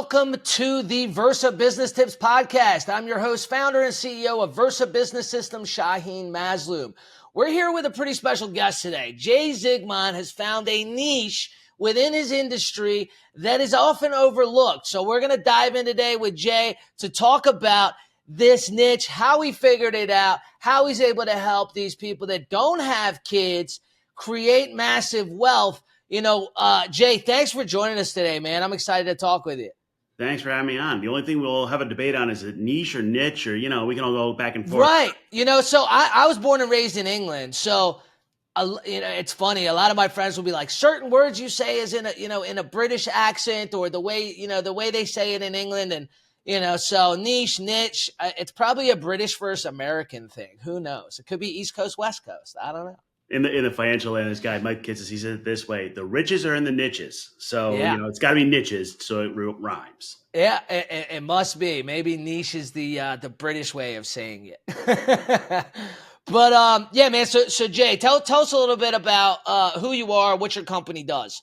welcome to the Versa Business Tips Podcast. I'm your host, founder and CEO of Versa Business Systems, Shaheen Mazloom. We're here with a pretty special guest today. Jay Zigmont has found a niche within his industry that is often overlooked. So we're going to dive in today with Jay to talk about this niche, how he figured it out, how he's able to help these people that don't have kids create massive wealth. Jay, thanks for joining us today, man. I'm excited to talk with you. Thanks for having me on. The only thing we'll have a debate on is it niche or niche, or, we can all go back and forth. Right. So I was born and raised in England. So, it's funny. A lot of my friends will be like, certain words you say is in a British accent, or the way they say it in England. And, so niche, it's probably a British versus American thing. Who knows? It could be East Coast, West Coast. I don't know. In the financial land, this guy, Mike Kitsis, he said it this way: the riches are in the niches. So, yeah. It's got to be niches, so it rhymes. Yeah, it must be. Maybe niche is the British way of saying it. But, yeah, man. So Jay, tell us a little bit about who you are, what your company does.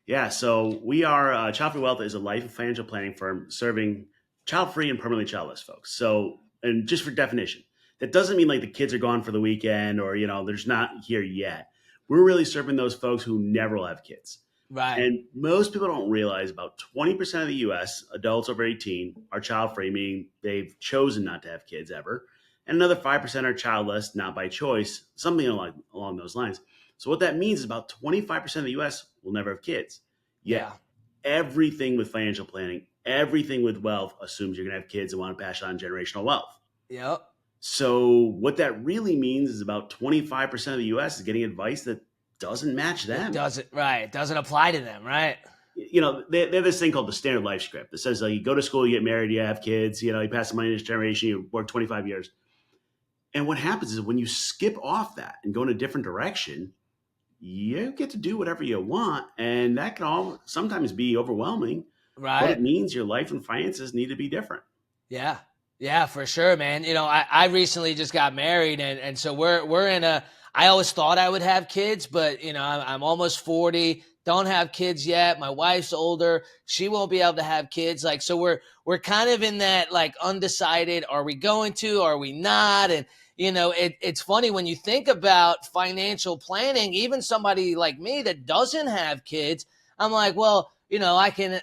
Yeah, so we are, Childfree Wealth is a life and financial planning firm serving child-free and permanently childless folks. So, and just for definition, that doesn't mean like the kids are gone for the weekend or, there's not here yet. We're really serving those folks who never will have kids. Right. And most people don't realize about 20% of the U.S. adults over 18 are child-free, meaning they've chosen not to have kids ever. And another 5% are childless, not by choice, something along those lines. So what that means is about 25% of the U.S. will never have kids. Yet, everything with financial planning, everything with wealth assumes you're going to have kids and want to pass on generational wealth. Yep. So what that really means is about 25% of the U.S. is getting advice that doesn't match them. It doesn't apply to them, right? They have this thing called the standard life script that says you go to school, you get married, you have kids, you pass the money to this generation, you work 25 years. And what happens is when you skip off that and go in a different direction, you get to do whatever you want. And that can sometimes be overwhelming. Right. But it means your life and finances need to be different. Yeah. Yeah, for sure, man. I recently just got married, and so we're in I always thought I would have kids, but I'm almost 40, don't have kids yet. My wife's older. She won't be able to have kids. So we're kind of in that undecided, are we going to, are we not? And it's funny when you think about financial planning, even somebody like me that doesn't have kids, I'm like, well,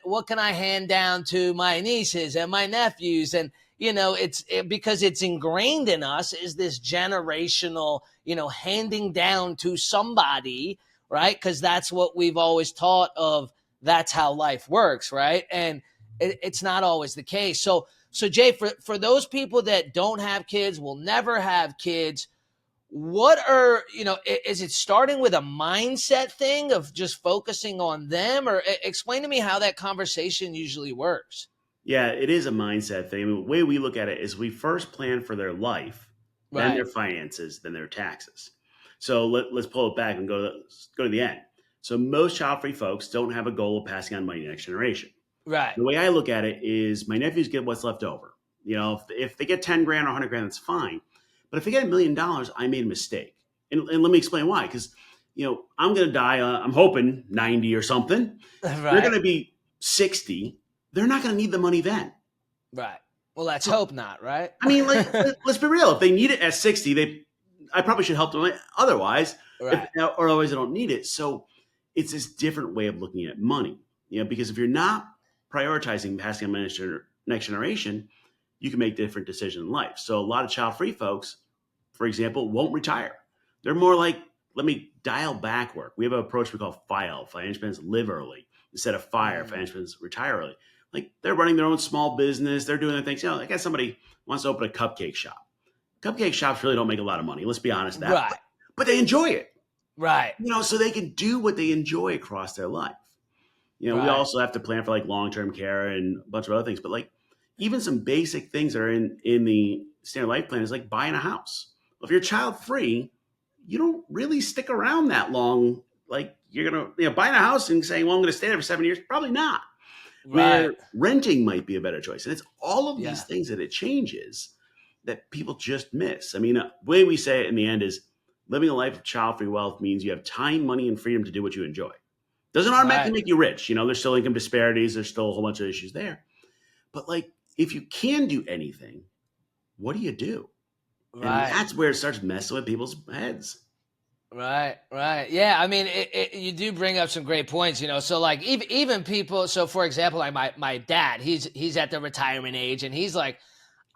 what can I hand down to my nieces and my nephews? And because it's ingrained in us is this generational, handing down to somebody, right? Because that's what we've always taught of. That's how life works, right? And it's not always the case. So Jay, for those people that don't have kids, will never have kids, what are, is it starting with a mindset thing of just focusing on them? Or explain to me how that conversation usually works. Yeah, it is a mindset thing. The way we look at it is we first plan for their life, then their finances, then their taxes. So let's pull it back and go to the end. So most child-free folks don't have a goal of passing on money to the next generation. Right. The way I look at it is my nephews get what's left over. If they get 10 grand or 100 grand, that's fine. But if they get $1 million, I made a mistake. And let me explain why. Because, I'm going to die, I'm hoping 90 or something. Right. They're going to be 60. They're not going to need the money then. Right. Well, let's hope not, right? I mean, let's be real. If they need it at 60, I probably should help them otherwise, right. Or otherwise they don't need it. So it's this different way of looking at money, because if you're not prioritizing passing on money to the next generation, you can make different decisions in life. So a lot of child-free folks, for example, won't retire. They're more like, let me dial back work. We have an approach we call FILE, financial plans live early, instead of FIRE, financial plans retire early. They're running their own small business. They're doing their things. I guess somebody wants to open a cupcake shop. Cupcake shops really don't make a lot of money. Let's be honest. Right. But they enjoy it. Right. So they can do what they enjoy across their life. We also have to plan for long-term care and a bunch of other things. But even some basic things that are in the standard life plan is buying a house. Well, if you're child-free, you don't really stick around that long. You're going to, buying a house and saying, well, I'm going to stay there for 7 years. Probably not. Right. Where renting might be a better choice. And it's all of these things that it changes that people just miss. I mean, the way we say it in the end is living a life of child-free wealth means you have time, money, and freedom to do what you enjoy. Doesn't automatically Right. make you rich. There's still income disparities. There's still a whole bunch of issues there. But like, if you can do anything, what do you do? And Right. that's where it starts messing with people's heads. Right, right. Yeah, I mean, you do bring up some great points, So like even people, so for example, like my dad, he's at the retirement age, and he's like,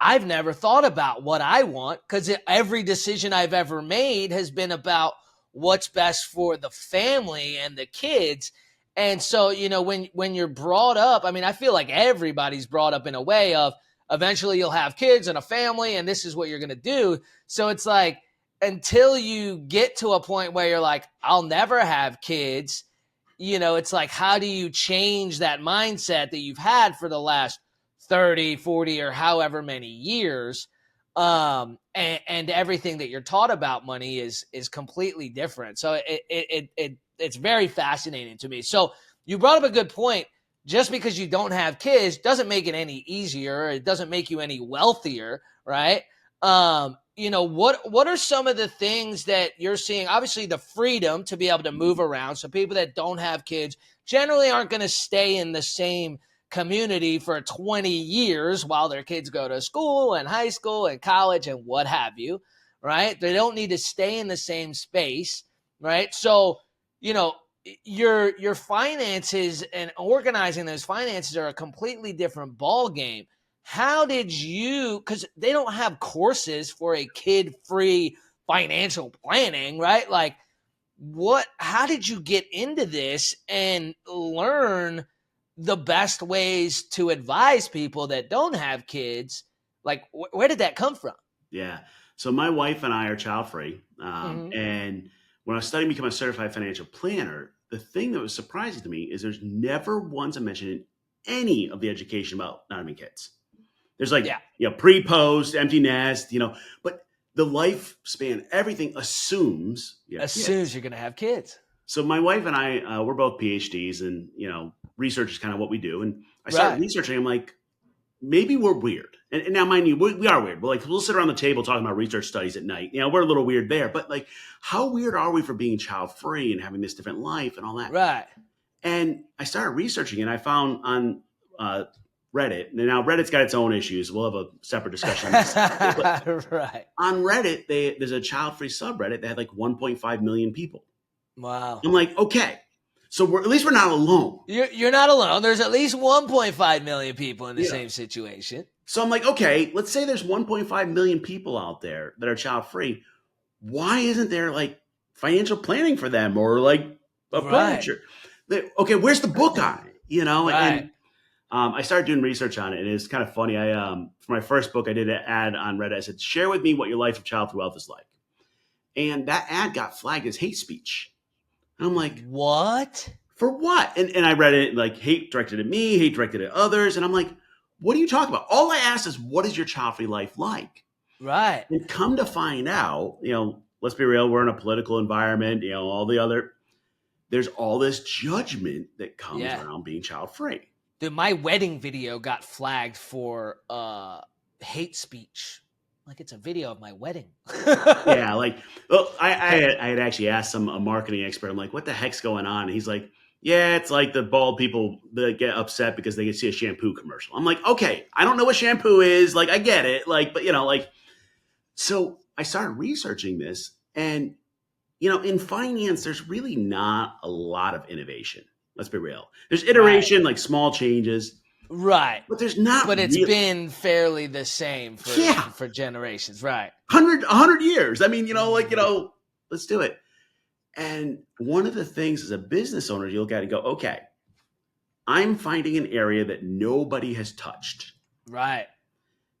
I've never thought about what I want, because every decision I've ever made has been about what's best for the family and the kids. And so, when you're brought up, I mean, I feel like everybody's brought up in a way of eventually you'll have kids and a family, and this is what you're going to do. So it's like, until you get to a point where you're like, I'll never have kids, it's like, how do you change that mindset that you've had for the last 30, 40, or however many years? And everything that you're taught about money is completely different. So it's very fascinating to me. So you brought up a good point. Just because you don't have kids doesn't make it any easier. It doesn't make you any wealthier, right? What are some of the things that you're seeing? Obviously, the freedom to be able to move around. So people that don't have kids generally aren't going to stay in the same community for 20 years while their kids go to school and high school and college and what have you, right? They don't need to stay in the same space, right? So, your finances and organizing those finances are a completely different ball game. How did you, because they don't have courses for a kid-free financial planning, right? Like, how did you get into this and learn the best ways to advise people that don't have kids? Like, where did that come from? Yeah. So my wife and I are child free. Mm-hmm. And when I was studying to become a certified financial planner, the thing that was surprising to me is there's never once a mention in any of the education about not having kids. There's like, Yeah. Pre, post, empty nest, but the lifespan, everything assumes As soon as you're going to have kids. So my wife and I, we're both PhDs, and research is kind of what we do. And I started researching. I'm like, maybe we're weird. And now, mind you, we are weird. But like, we'll sit around the table talking about research studies at night. We're a little weird there. But like, how weird are we for being child free and having this different life and all that? Right. And I started researching, and I found on Reddit. Now Reddit's got its own issues. We'll have a separate discussion on this. Right. On Reddit, there's a child free subreddit that had like 1.5 million people. Wow. I'm like, okay, so at least we're not alone. You're not alone. There's at least 1.5 million people in the same situation. So I'm like, okay, let's say there's 1.5 million people out there that are child free. Why isn't there like financial planning for them or like a furniture? Okay, where's the book on it? Right. And I started doing research on it, and it's kind of funny. For my first book, I did an ad on Reddit. I said, share with me what your life of childfree wealth is like. And that ad got flagged as hate speech. And I'm like, what? For what? And I read it like hate directed at me, hate directed at others. And I'm like, what are you talking about? All I asked is, what is your child-free life like? Right. And come to find out, let's be real, we're in a political environment, there's all this judgment that comes around being child-free. Dude, my wedding video got flagged for hate speech. Like, it's a video of my wedding. Yeah, like, well, I had actually asked a marketing expert, I'm like, what the heck's going on? And he's like, yeah, it's like the bald people that get upset because they can see a shampoo commercial. I'm like, okay, I don't know what shampoo is. Like, I get it. Like, but so I started researching this, and, in finance, there's really not a lot of innovation. Let's be real. There's iteration, like small changes. Right. But there's not. But it's been fairly the same for generations. Right. 100 years. I mean, let's do it. And one of the things as a business owner, you look at it and go, okay, I'm finding an area that nobody has touched. Right.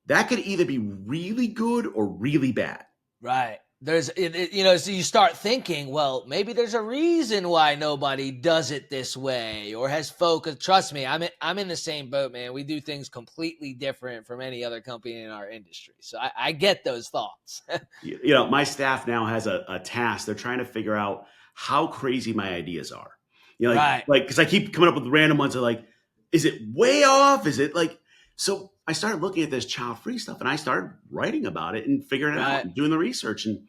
That could either be really good or really bad. Right. So you start thinking, well, maybe there's a reason why nobody does it this way or has focused. Trust me, I'm in the same boat, man. We do things completely different from any other company in our industry. So I get those thoughts. My staff now has a task. They're trying to figure out how crazy my ideas are. Because I keep coming up with random ones. Like, is it way off? Is it like, so I started looking at this child-free stuff, and I started writing about it and figuring it out and doing the research. And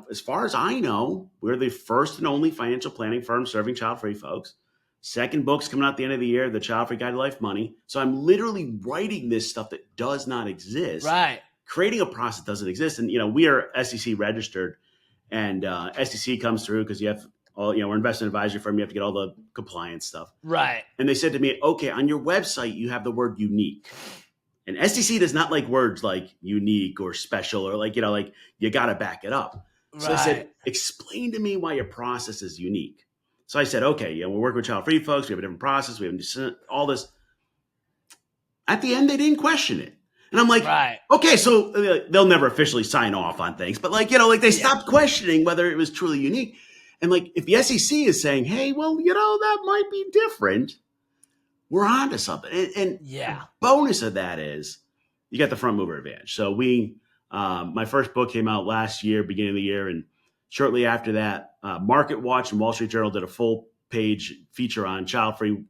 as far as I know, we're the first and only financial planning firm serving child-free folks. Second book's coming out at the end of the year, The Child-Free Guide to Life Money. So I'm literally writing this stuff that does not exist. Right. Creating a process that doesn't exist. And, we are SEC registered, and SEC comes through because you have all, we're an investment advisory firm. You have to get all the compliance stuff. Right. And they said to me, okay, on your website, you have the word unique. And SEC does not like words like unique or special or like you got to back it up. So I said, explain to me why your process is unique. So I said, okay, we're working with child-free folks. We have a different process. We have all this. At the end, they didn't question it. And I'm like, okay, so they'll never officially sign off on things. But they stopped questioning whether it was truly unique. And if the SEC is saying, hey, well, that might be different, we're on to something. And the bonus of that is you got the front mover advantage. So my first book came out last year, beginning of the year. And shortly after that, MarketWatch and Wall Street Journal did a full page feature on child-free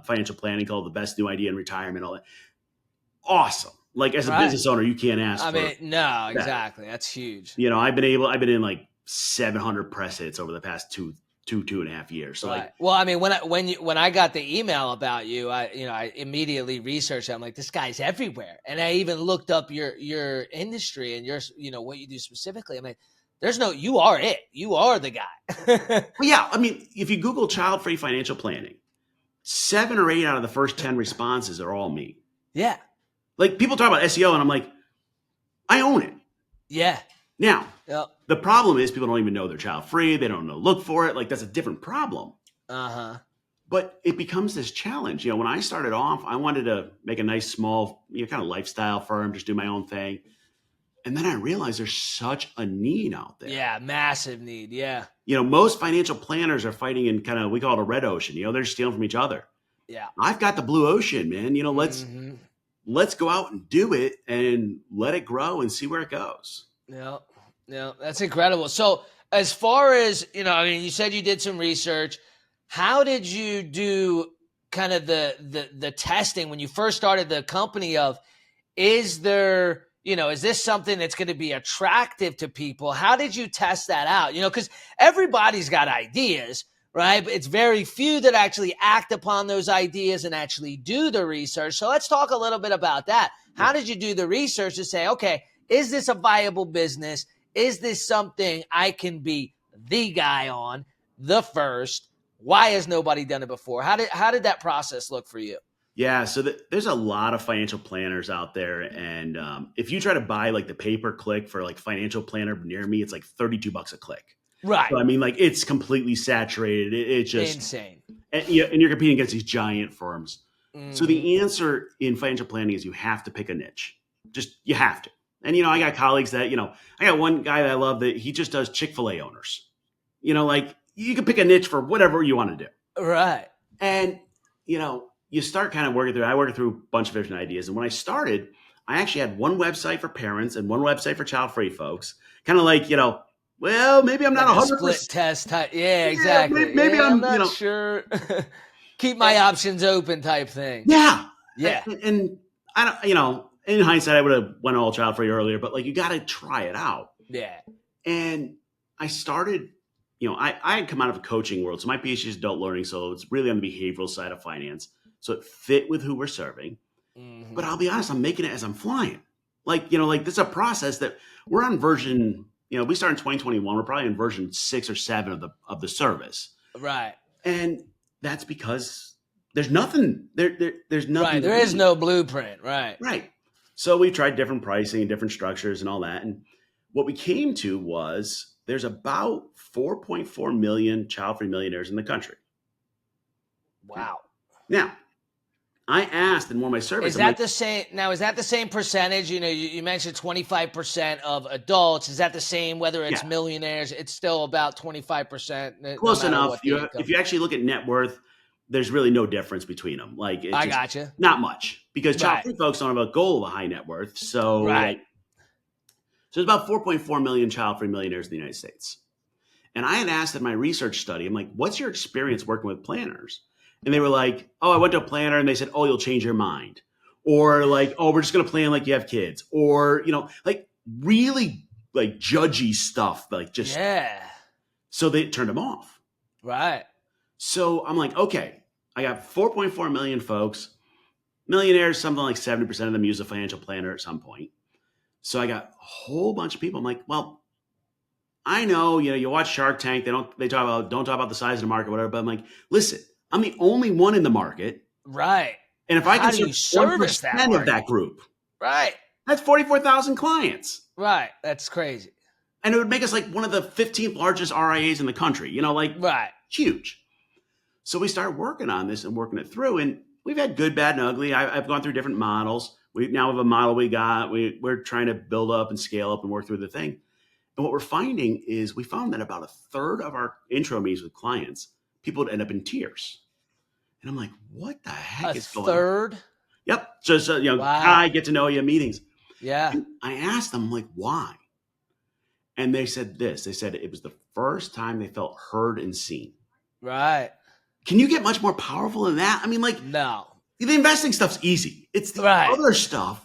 financial planning called The Best New Idea in Retirement. All that. Awesome. As a business owner, you can't ask for no, exactly. That's huge. I've been in 700 press hits over the past two and a half years. So when I got the email about you, I immediately researched it. I'm like, this guy's everywhere. And I even looked up your industry and your, what you do specifically. I'm like, you are it. You are the guy. Well, yeah. If you Google child-free financial planning, 7 or 8 out of the first 10 responses are all me. Yeah. People talk about SEO and I'm like, I own it. Yeah. Now, the problem is people don't even know they're child-free. They don't know to look for it. That's a different problem. Uh-huh. But it becomes this challenge. When I started off, I wanted to make a nice, small, kind of lifestyle firm, just do my own thing. And then I realized there's such a need out there. Yeah, massive need. Yeah. Most financial planners are fighting in we call it a red ocean. They're stealing from each other. Yeah. I've got the blue ocean, man. Let's go out and do it and let it grow and see where it goes. Yeah, that's incredible. So as far as, you said you did some research. How did you do kind of the testing when you first started the company of, is there, is this something that's going to be attractive to people? How did you test that out? Because everybody's got ideas, right? But it's very few that actually act upon those ideas and actually do the research. So let's talk a little bit about that. How did you do the research to say, okay, is this a viable business? Is this something I can be the guy on, the first? Why has nobody done it before? How did that process look for you? Yeah, so there's a lot of financial planners out there. And if you try to buy the pay-per-click for financial planner near me, it's $32 a click. Right. So, it's completely saturated. It's just insane. And you're competing against these giant firms. Mm-hmm. So the answer in financial planning is you have to pick a niche. You have to. And, I got colleagues that, I got one guy that I love that he just does Chick-fil-A owners. You can pick a niche for whatever you want to do. Right. And, you start kind of working through, I worked through a bunch of different ideas. And when I started, I actually had one website for parents and one website for child-free folks. Kind of well, maybe I'm not 100%. Split test type. Yeah, exactly. Maybe I'm not sure. Keep my options open type thing. Yeah. Yeah. And I don't, in hindsight, I would have went all child-free earlier, but you got to try it out. Yeah. And I started, I had come out of a coaching world. So my PhD is adult learning. So it's really on the behavioral side of finance. So it fit with who we're serving. Mm-hmm. But I'll be honest, I'm making it as I'm flying. This is a process that we're on version, we started in 2021. We're probably in version 6 or 7 of the service. Right. And that's because there's nothing, there's nothing. Right. There is no blueprint. Right. Right. So we tried different pricing and different structures and all that. And what we came to was there's about 4.4 million child-free millionaires in the country. Wow. Now, I asked in one of my surveys. Is that the same? Now, is that the same percentage? You mentioned 25% of adults. Is that the same, whether it's millionaires? It's still about 25%. Close enough. If you actually look at net worth, there's really no difference between them. I gotcha. Not much, because child-free folks don't have a goal of a high net worth. So, so there's about 4.4 million child-free millionaires in the United States. And I had asked in my research study, I'm like, what's your experience working with planners? And they were like, oh, I went to a planner and they said, oh, you'll change your mind. Or oh, we're just going to plan like you have kids. Or, really like judgy stuff, like just, Yeah. so they turned them off. Right. So I'm like, okay, I got 4.4 million folks, millionaires, something like 70% of them use a financial planner at some point. So I got a whole bunch of people. I'm like, well, I know, you watch Shark Tank. Don't talk about the size of the market, whatever. But I'm like, listen, I'm the only one in the market. Right. And if I How can do you serve service that 1% of market? that group, Right. that's 44,000 clients. Right. That's crazy. And it would make us like one of the 15th largest RIAs in the country, like Right. huge. So we started working on this and working it through. And we've had good, bad, and ugly. I've gone through different models. We now have a model we're trying to build up and scale up and work through the thing. And what we're finding is we found that about a third of our intro meetings with clients, people would end up in tears. And I'm like, what the heck is going on? A third? Yep. So Wow. hi, get to know you meetings. Yeah. And I asked them, like, why? And they said this. They said it was the first time they felt heard and seen. Right. Can you get much more powerful than that? I mean, like, No. the investing stuff's easy. It's the Right. other stuff.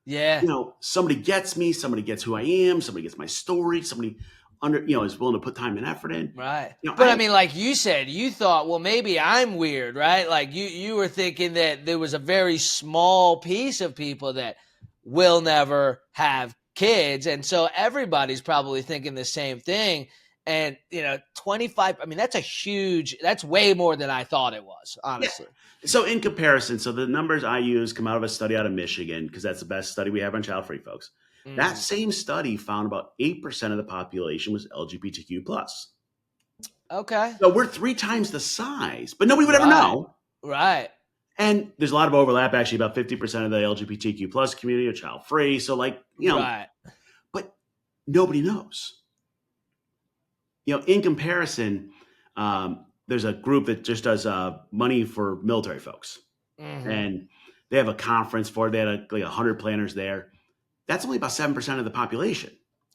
Yeah. Somebody gets me, somebody gets who I am, somebody gets my story, somebody is willing to put time and effort in. Right. But I mean, like you said, you thought, well, maybe I'm weird, right? Like you were thinking that there was a very small piece of people that will never have kids. And so everybody's probably thinking the same thing. And, 25, I mean, that's way more than I thought it was, honestly. Yeah. So in comparison, the numbers I use come out of a study out of Michigan, because that's the best study we have on child-free folks. Mm-hmm. That same study found about 8% of the population was LGBTQ+. Okay. So we're 3 times the size, but nobody would ever know. Right. And there's a lot of overlap, actually. About 50% of the LGBTQ+ community are child-free. So right. But nobody knows. In comparison, there's a group that just does money for military folks. Mm-hmm. And they have a conference for it. They had like 100 planners there. That's only about 7% of the population.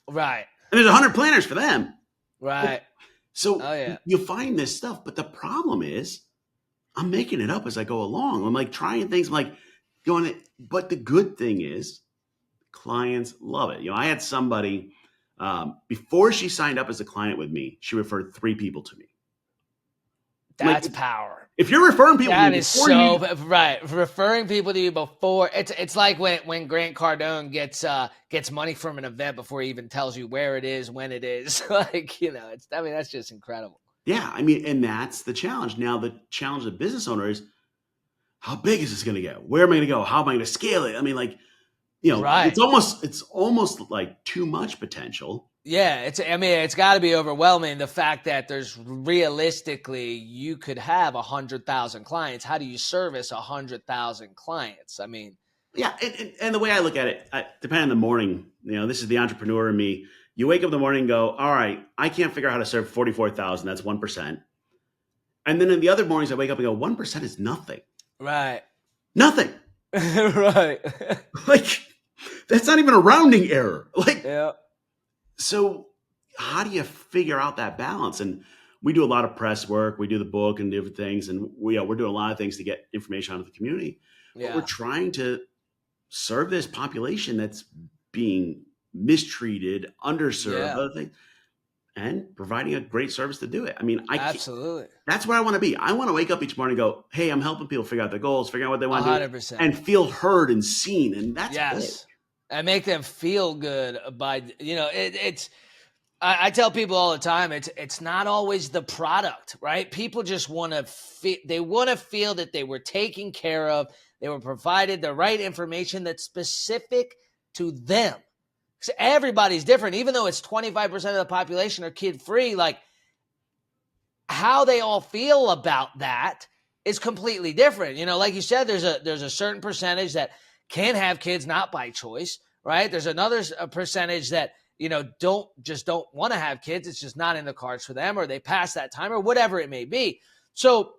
Right. And there's 100 planners for them. Right. So you find this stuff. But the problem is I'm making it up as I go along. I'm like trying things. I'm like going, but the good thing is clients love it. I had somebody before she signed up as a client with me, she referred 3 people to me. That's power. If you're referring people that to me is so right. Referring people to you before it's like when Grant Cardone gets money from an event before he even tells you where it is, when it is. That's just incredible. Yeah, I mean, and that's the challenge. Now the challenge of the business owner is, how big is this going to get? Where am I going to go? How am I going to scale it? I mean, like, right. It's almost like too much potential. Yeah, it's got to be overwhelming. The fact that there's realistically, you could have 100,000 clients. How do you service 100,000 clients? I mean, yeah. And the way I look at it, depending on the morning, this is the entrepreneur in me. You wake up in the morning and go, all right, I can't figure out how to serve 44,000. That's 1%. And then in the other mornings, I wake up and go, 1% is nothing. Right. Nothing. Right. Like, that's not even a rounding error. Like, yeah. So how do you figure out that balance? And we do a lot of press work. We do the book and different things. And we're doing a lot of things to get information out of the community. Yeah. But we're trying to serve this population that's being mistreated, underserved, other things, and providing a great service to do it. I mean, absolutely. That's where I want to be. I want to wake up each morning and go, hey, I'm helping people figure out their goals, figure out what they want 100%. to do, and feel heard and seen. And that's big. And make them feel good by, it's, I tell people all the time, it's not always the product, right? People just want to feel that they were taken care of. They were provided the right information that's specific to them. Because everybody's different, even though it's 25% of the population are kid free, like how they all feel about that is completely different. Like you said, there's a certain percentage that can have kids not by choice, right? There's another percentage that, don't want to have kids. It's just not in the cards for them, or they pass that time, or whatever it may be. So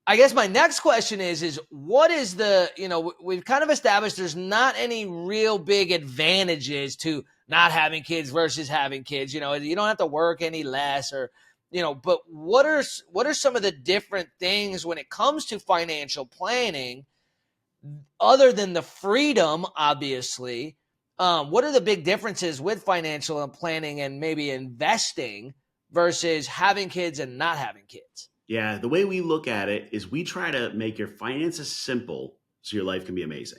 I guess my next question is what is we've kind of established there's not any real big advantages to not having kids versus having kids. You don't have to work any less but what are some of the different things when it comes to financial planning, other than the freedom, obviously, what are the big differences with financial and planning and maybe investing versus having kids and not having kids? Yeah, the way we look at it is we try to make your finances simple so your life can be amazing.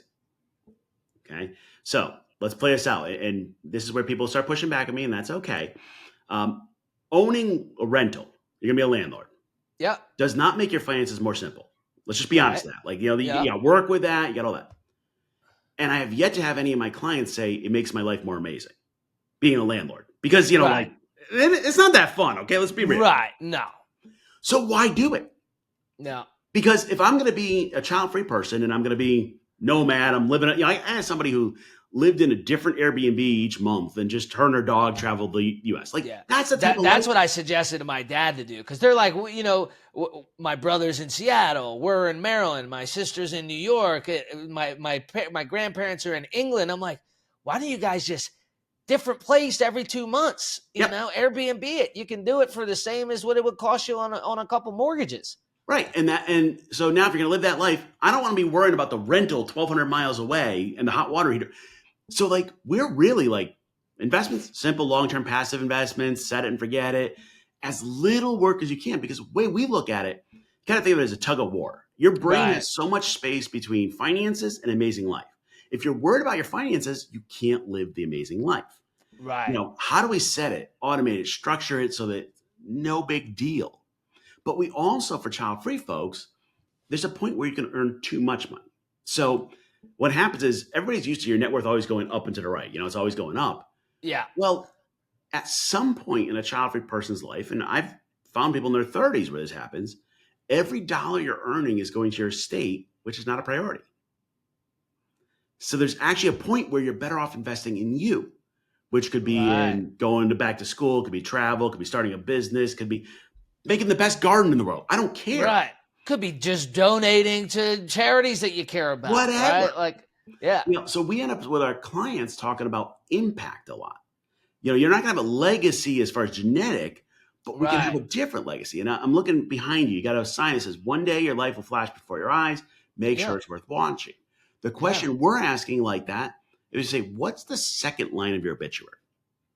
Okay. So let's play this out. And this is where people start pushing back at me, and that's okay. Owning a rental, you're going to be a landlord, Yeah. does not make your finances more simple. Let's just be honest with that. Like, you Yeah. got to work with that. You got all that. And I have yet to have any of my clients say it makes my life more amazing being a landlord because, Right. like it's not that fun. Okay. Let's be real. Right. No. So why do it? No. Because if I'm going to be a child-free person and I'm going to be nomad, I'm living, I had somebody who lived in a different Airbnb each month and just her and her dog traveled the U.S. Like that's the type of that's life. what I suggested to my dad to do because they're like, my brother's in Seattle, we're in Maryland, my sister's in New York, my grandparents are in England. I'm like, why don't you guys just different place every 2 months? You know, Airbnb it. You can do it for the same as what it would cost you on a couple mortgages. Right. And so now if you're going to live that life, I don't want to be worried about the rental 1,200 miles away and the hot water heater. So like, we're really like investments, simple, long-term passive investments, set it and forget it, as little work as you can, because the way we look at it, you kind of think of it as a tug of war. Your brain has so much space between finances and amazing life. If you're worried about your finances, you can't live the amazing life. Right. How do we set it, automate it, structure it so that no big deal? But we also, for child-free folks, there's a point where you can earn too much money. So what happens is everybody's used to your net worth always going up and to the right. It's always going up. Yeah. Well, at some point in a child-free person's life, and I've found people in their 30s where this happens, every dollar you're earning is going to your estate, which is not a priority. So there's actually a point where you're better off investing in you, which could be in going back to school, could be travel, could be starting a business, could be making the best garden in the world. I don't care. Right. Could be just donating to charities that you care about. Whatever. Right? So we end up with our clients talking about impact a lot. You're not going to have a legacy as far as genetic, but we can have a different legacy. And I'm looking behind you. You got a sign that says, one day your life will flash before your eyes. Make sure it's worth watching. The question we're asking like that is say, what's the second line of your obituary?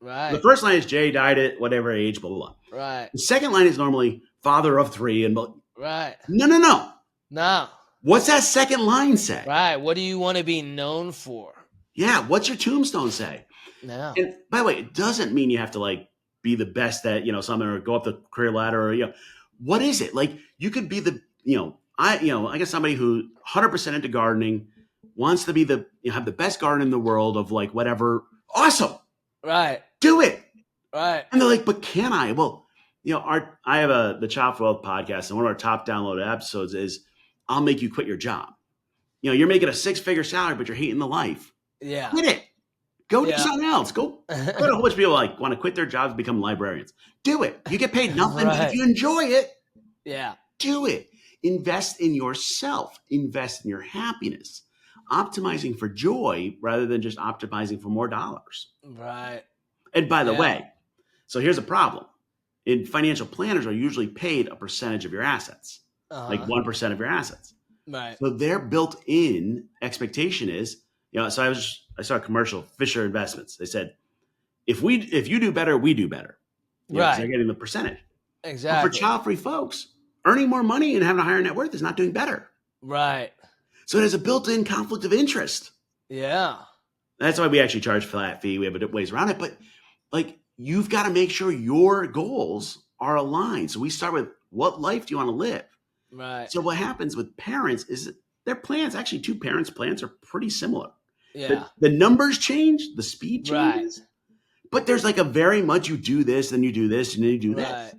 Right. The first line is Jay died at whatever age, blah, blah, blah. Right. The second line is normally father of 3 and right. No. What's that second line say? Right. What do you want to be known for? Yeah. What's your tombstone say? No. And by the way, it doesn't mean you have to like be the best at, something or go up the career ladder or, what is it? Like you could be the, I guess somebody who 100% into gardening wants to be have the best garden in the world of like whatever. Awesome. Right. Do it. Right. And they're like, but can I? Well, I have the Childfree Wealth podcast, and one of our top downloaded episodes is I'll make you quit your job. You're making a 6-figure salary, but you're hating the life. Yeah. Quit it. Go do something else. Go. A whole bunch of people like want to quit their jobs and become librarians. Do it. You get paid nothing, but if you enjoy it, do it. Invest in yourself. Invest in your happiness. Optimizing for joy rather than just optimizing for more dollars. Right. And by the way, so here's a problem. Financial planners are usually paid a percentage of your assets, like 1% of your assets. Right. So their built-in expectation is, so I saw a commercial, Fisher Investments. They said, if you do better, we do better. Right. They're getting the percentage. Exactly. But for child-free folks, earning more money and having a higher net worth is not doing better. Right. So there's a built-in conflict of interest. Yeah. That's why we actually charge flat fee. We have ways around it. But like, you've got to make sure your goals are aligned. So we start with, what life do you want to live? Right. So what happens with parents is their plans, actually 2 parents' plans are pretty similar. Yeah. The numbers change, the speed changes. Right. But there's like a very much you do this, then you do this, and then you do this.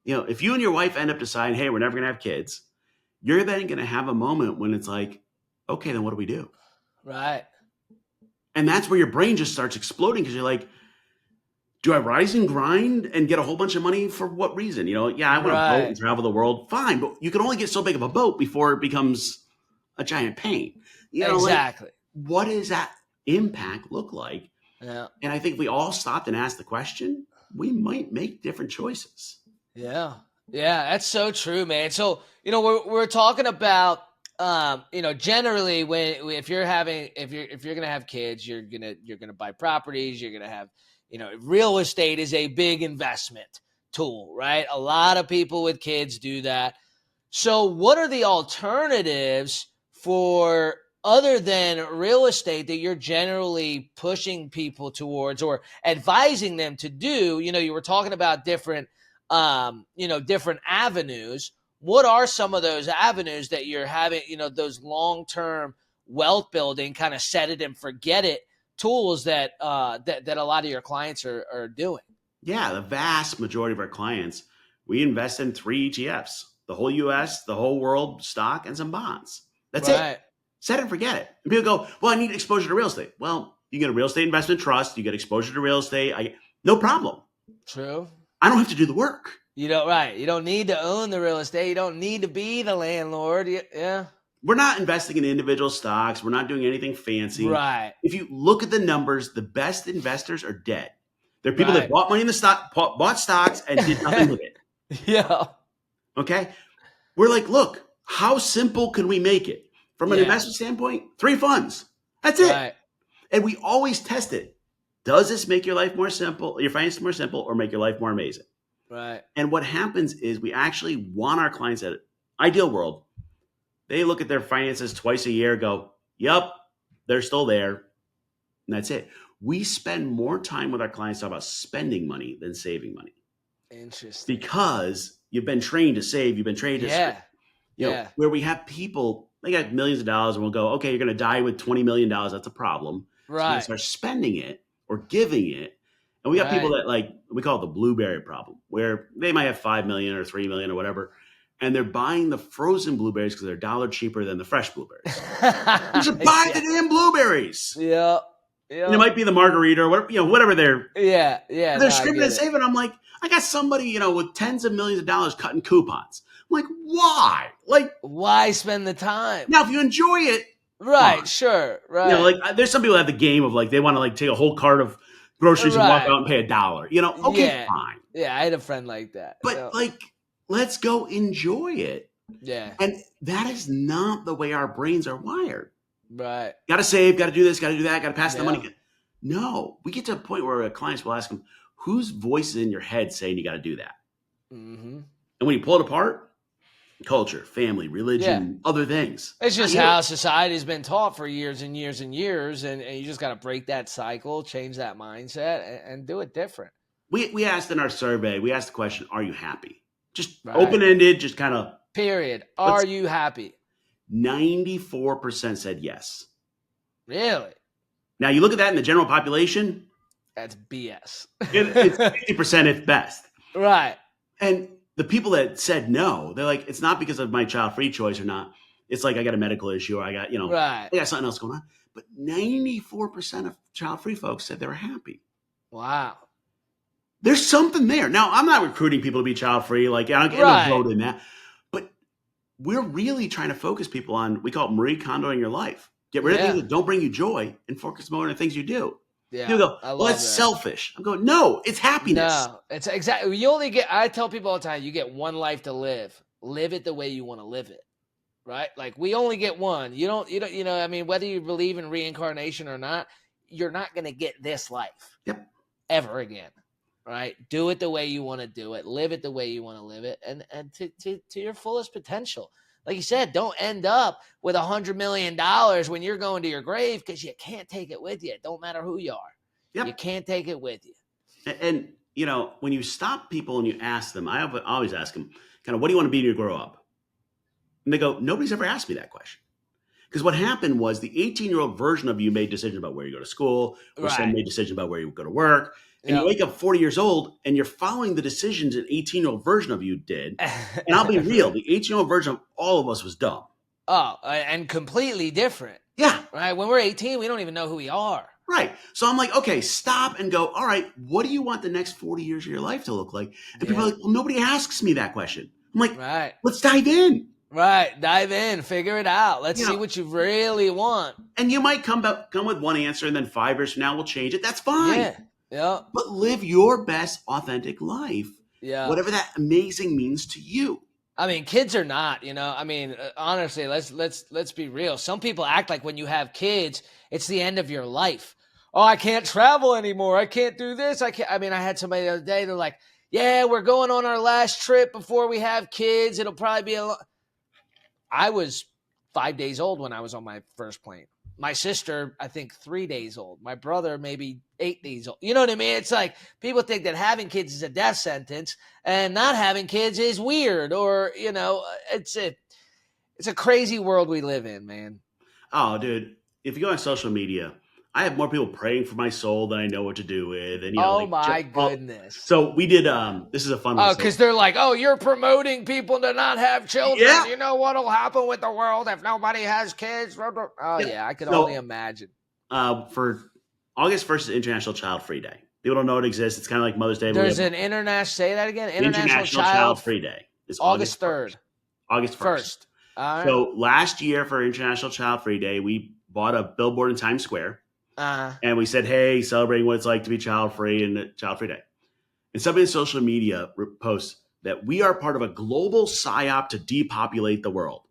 If you and your wife end up deciding, hey, we're never going to have kids, you're then going to have a moment when it's like, okay, then what do we do? Right. And that's where your brain just starts exploding because you're like, do I rise and grind and get a whole bunch of money for what reason? I want to boat and travel the world. Fine, but you can only get so big of a boat before it becomes a giant pain. Exactly. What does that impact look like? Yeah. And I think if we all stopped and asked the question, we might make different choices. Yeah. Yeah, that's so true, man. So, we're talking about generally if you're going to have kids, you're going to buy properties, you're going to have, real estate is a big investment tool, right? A lot of people with kids do that. So what are the alternatives for other than real estate that you're generally pushing people towards or advising them to do? You were talking about different avenues. What are some of those avenues that you're having, those long-term wealth building kind of set it and forget it tools that a lot of your clients are doing? Yeah, the vast majority of our clients, we invest in 3 ETFs, the whole US, the whole world stock, and some bonds. That's Right. it. Set it and forget it. And people go, well, I need exposure to real estate. Well, you get a real estate investment trust, you get exposure to real estate. No problem. True. I don't have to do the work. You don't need to own the real estate. You don't need to be the landlord. Yeah. We're not investing in individual stocks. We're not doing anything fancy. Right. If you look at the numbers, the best investors are dead. They're people Right. that bought money in the stock, bought stocks, and did nothing with it. Yeah. Okay? We're like, look, how simple can we make it? From an investment standpoint, 3 funds. That's it. Right. And we always test it. Does this make your life more simple, your finances more simple, or make your life more amazing? Right. And what happens is we actually want our clients at Ideal World. They look at their finances twice a year, go, yep, they're still there. And that's it. We spend more time with our clients talking about spending money than saving money. Interesting. Because you've been trained to save, you've been trained to spend. Where we have people, they got millions of dollars and we'll go, okay, you're going to die with $20 million. That's a problem. Right. So you start spending it or giving it. And we got people that we call it the blueberry problem, where they might have 5 million or 3 million or whatever. And they're buying the frozen blueberries because they're $1 cheaper than the fresh blueberries. You should buy the damn blueberries. Yeah. And it might be the margarita or whatever they're. Yeah. They're scripting and saving. I'm like, I got somebody, with tens of millions of dollars cutting coupons. I'm like, why? Why spend the time? Now, if you enjoy it. Right. Fine. Sure. Right. There's some people that have the game of they want to take a whole cart of groceries and walk out and pay $1. Okay, fine. Yeah. I had a friend like that. But let's go enjoy it. Yeah. And that is not the way our brains are wired. Right. Got to save, got to do this, got to do that, got to pass the money. No, we get to a point where our clients will ask them, whose voice is in your head saying you got to do that? Mm-hmm. And when you pull it apart, culture, family, religion, other things. It's just how society's been taught for years and years and years. And you just got to break that cycle, change that mindset and do it different. We asked in our survey, we asked the question, are you happy? Just open-ended, just kind of. Period. Are you happy? 94% said yes. Really? Now, you look at that in the general population. That's BS. It's 50% at best. Right. And the people that said no, they're like, it's not because of my child-free choice or not. It's like I got a medical issue or I got, I got something else going on. But 94% of child-free folks said they were happy. Wow. There's something there. Now, I'm not recruiting people to be child-free. I don't get no vote in that. But we're really trying to focus people on, we call it Marie Kondoing your life. Get rid of things that don't bring you joy and focus more on the things you do. Yeah, you go, well, that's selfish. I'm going, no, it's happiness. No, it's exactly. I tell people all the time, you get one life to live. Live it the way you want to live it. Right? We only get one. You don't, whether you believe in reincarnation or not, you're not going to get this life ever again. Right? Do it the way you want to do it. Live it the way you want to live it. And to your fullest potential. Like you said, don't end up with $100 million when you're going to your grave because you can't take it with you. It don't matter who you are. Yep. You can't take it with you. And when you stop people and you ask them, I always ask them, kind of, what do you want to be when you grow up? And they go, nobody's ever asked me that question. Because what happened was the 18-year-old version of you made decisions about where you go to school, or some made decisions about where you go to work. And you wake up 40 years old and you're following the decisions an 18-year-old version of you did. And I'll be real, the 18-year-old version of all of us was dumb. Oh, and completely different. Yeah. Right? When we're 18, we don't even know who we are. Right. So I'm like, okay, stop and go, all right, what do you want the next 40 years of your life to look like? And people are like, well, nobody asks me that question. I'm like, let's dive in. Right. Dive in. Figure it out. Let's see what you really want. And you might come with one answer and then 5 years from now we'll change it. That's fine. Yeah. But live your best authentic life. Yeah. Whatever that amazing means to you. I mean, kids are not, I mean, honestly, let's be real. Some people act like when you have kids, it's the end of your life. Oh, I can't travel anymore. I can't do this. I mean, I had somebody the other day, they're like, yeah, we're going on our last trip before we have kids. It'll probably be I was 5 days old when I was on my first plane. My sister, I think 3 days old. My brother, maybe 8 days old. You know what I mean? It's like people think that having kids is a death sentence and not having kids is weird, or, it's a crazy world we live in, man. Oh, dude, if you go on social media, I have more people praying for my soul than I know what to do with. And, Oh my goodness. So we did, this is a fun one. Oh, because they're like, oh, you're promoting people to not have children. Yeah. You know what'll happen with the world if nobody has kids? Oh, yeah, I can only imagine. For August 1st is International Child-Free Day. People don't know it exists. It's kind of like Mother's Day. There's an say that again? International Child-Free Day. It's August 3rd. August 1st. All right. So last year for International Child-Free Day, we bought a billboard in Times Square. And we said, hey, celebrating what it's like to be child-free and Child-Free Day. And somebody in social media posts that we are part of a global psyop to depopulate the world.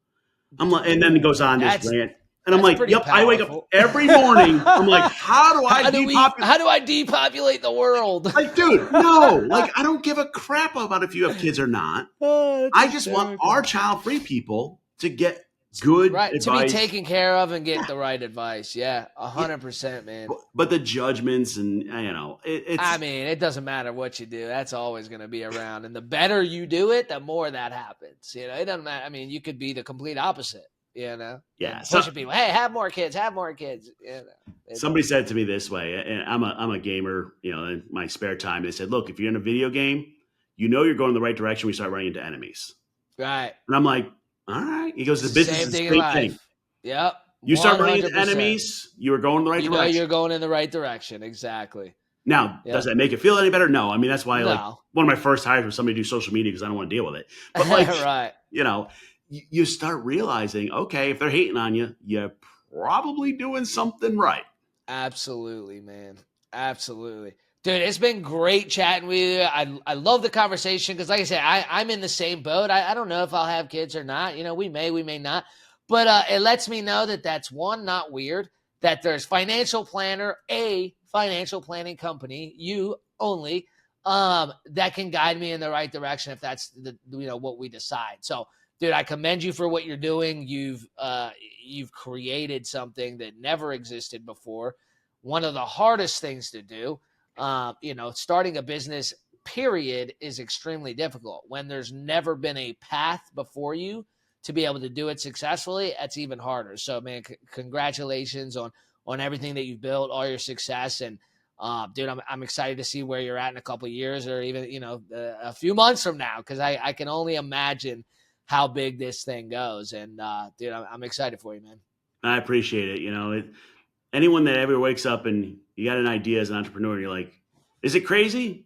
I'm like, and then it goes on this rant. And I'm like, yep, powerful. I wake up every morning. I'm like, how do I depopulate the world? Like, dude, no. Like, I don't give a crap about if you have kids or not. I just want our child-free people to get good advice. To be taken care of and get the right advice. Yeah, 100%, man. But the judgments and, it's... I mean, it doesn't matter what you do. That's always going to be around. And the better you do it, the more that happens. It doesn't matter. I mean, you could be the complete opposite, Yeah. Pushing people, hey, have more kids. Somebody said to me this way, and I'm a gamer, in my spare time. They said, look, if you're in a video game, you're going the right direction when you start running into enemies. Right. And I'm like, all right. He goes, the business is the same thing. Yep. You start running into enemies, you are going the right direction. You're going in the right direction. Exactly. Now, does that make it feel any better? No. I mean, that's why one of my first hires was somebody to do social media because I don't want to deal with it. But right. You start realizing, okay, if they're hating on you, you're probably doing something right. Absolutely, man. Absolutely. Dude, it's been great chatting with you. I love the conversation because, like I said, I'm in the same boat. I don't know if I'll have kids or not. We may not. But it lets me know that that's, one, not weird, that there's financial planner, a financial planning company, you only, that can guide me in the right direction if that's what we decide. So, dude, I commend you for what you're doing. You've created something that never existed before. One of the hardest things to do. Starting a business, period, is extremely difficult. When there's never been a path before you to be able to do it successfully, that's even harder. So, man, congratulations on everything that you've built, all your success. And, dude, I'm excited to see where you're at in a couple of years or even, a few months from now, because I can only imagine how big this thing goes. And, dude, I'm excited for you, man. I appreciate it. Anyone that ever wakes up and you got an idea as an entrepreneur and you're like, is it crazy?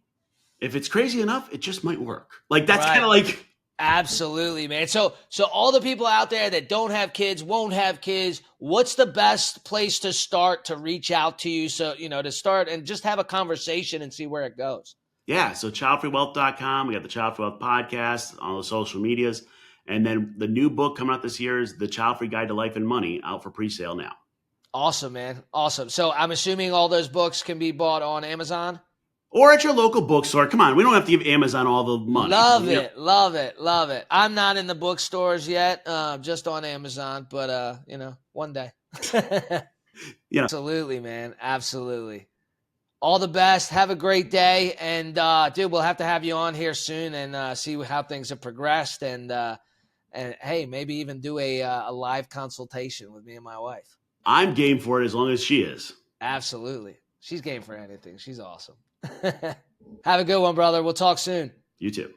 If it's crazy enough, it just might work. Like, that's kind of like. Absolutely, man. So all the people out there that don't have kids, won't have kids, what's the best place to start to reach out to you? So, to start and just have a conversation and see where it goes. Yeah. So childfreewealth.com. We got the Childfree Wealth podcast on the social medias. And then the new book coming out this year is The Childfree Guide to Life and Money, out for pre-sale now. Awesome, man. Awesome. So I'm assuming all those books can be bought on Amazon? Or at your local bookstore. Come on, we don't have to give Amazon all the money. Love it. I'm not in the bookstores yet, just on Amazon, but, one day. Absolutely, man. Absolutely. All the best. Have a great day. And, dude, we'll have to have you on here soon and see how things have progressed. And hey, maybe even do a live consultation with me and my wife. I'm game for it as long as she is. Absolutely. She's game for anything. She's awesome. Have a good one, brother. We'll talk soon. You too.